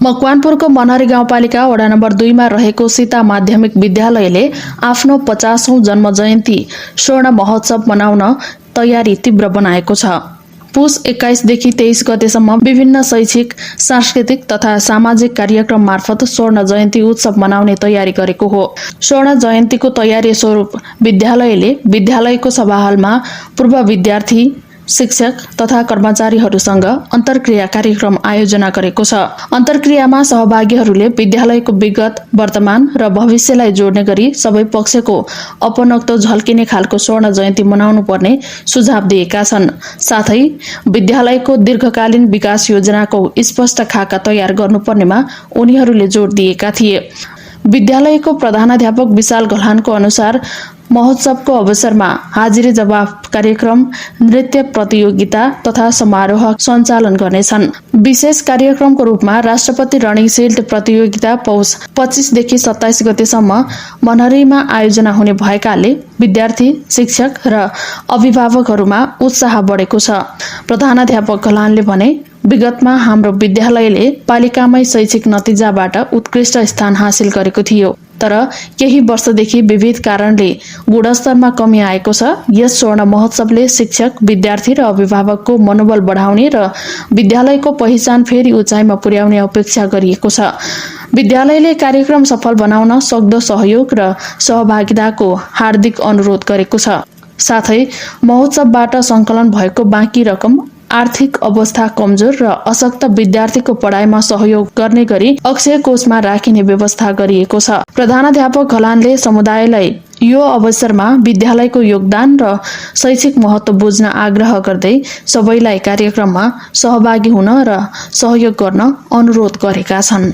मकवानपुरको मनहरी गाउँपालिका वडा नम्बर 2 मा रहेको सीता माध्यमिक विद्यालयले आफ्नो 50औं जन्म जयन्ती स्वर्ण महोत्सव मनाउन तयारी तीव्र बनाएको छ। पुस 21 देखि 23 गतेसम्म विभिन्न शैक्षिक, सांस्कृतिक तथा सामाजिक कार्यक्रम मार्फत स्वर्ण जयन्ती उत्सव मनाउने तयारी गरेको हो। स्वर्ण जयन्तीको तयारी स्वरूप विद्यालयले विद्यालयको सभाहालमा पूर्व विद्यार्थी, शिक्षक तथा कर्मचारीहरूसँग अन्तर्क्रिया कार्यक्रम आयोजना गरेको छ। अन्तर्क्रियामा सहभागीहरूले विद्यालयको विगत, वर्तमान र भविष्यलाई जोड्ने गरी सबै पक्षको अपनत्व झल्किने खालको स्वर्ण जयन्ती मनाउनु पर्ने सुझाव दिएका छन्। साथै विद्यालयको दीर्घकालीन विकास योजनाको स्पष्ट खाका तयार गर्नुपर्नेमा उनीहरूले जोड दिएका थिए। विद्यालयको प्रधानाध्यापक विशाल घलानको अनुसार महोत्सवको अवसरमा हाजिरी जवाफ कार्यक्रम, नृत्य प्रतियोगिता तथा समारोह सञ्चालन गर्नेछन्। विशेष कार्यक्रमको रूपमा राष्ट्रपति रनिङ सिल्ड प्रतियोगिता पौष 25 देखि 27 गतेसम्म मनहरीमा आयोजना हुने भएकाले विद्यार्थी, शिक्षक र अभिभावकहरूमा उत्साह बढेको छ। प्रधानाध्यापक घलानले भने, विगतमा हाम्रो विद्यालयले पालिकामै शैक्षिक नतिजाबाट उत्कृष्ट स्थान हासिल गरेको थियो, तर केही वर्षदेखि विविध कारणले गुणस्तरमा कमी आएको छ। यस स्वर्ण महोत्सवले शिक्षक, विद्यार्थी र अभिभावकको मनोबल बढाउने र विद्यालयको पहिचान फेरि उचाइमा पुर्याउने अपेक्षा गरिएको छ। विद्यालयले कार्यक्रम सफल बनाउन सक्दो सहयोग र सहभागिताको हार्दिक अनुरोध गरेको छ। साथै महोत्सवबाट सङ्कलन भएको बाँकी रकम आर्थिक अवस्था कमजोर र अशक्त विद्यार्थीको पढाइमा सहयोग गर्ने गरी अक्षय कोषमा राखिने व्यवस्था गरिएको छ। प्रधानाध्यापक घलानले समुदायलाई यो अवसरमा विद्यालयको योगदान र शैक्षिक महत्त्व बुझ्न आग्रह गर्दै सबैलाई कार्यक्रममा सहभागी हुन र सहयोग गर्न अनुरोध गरेका छन्।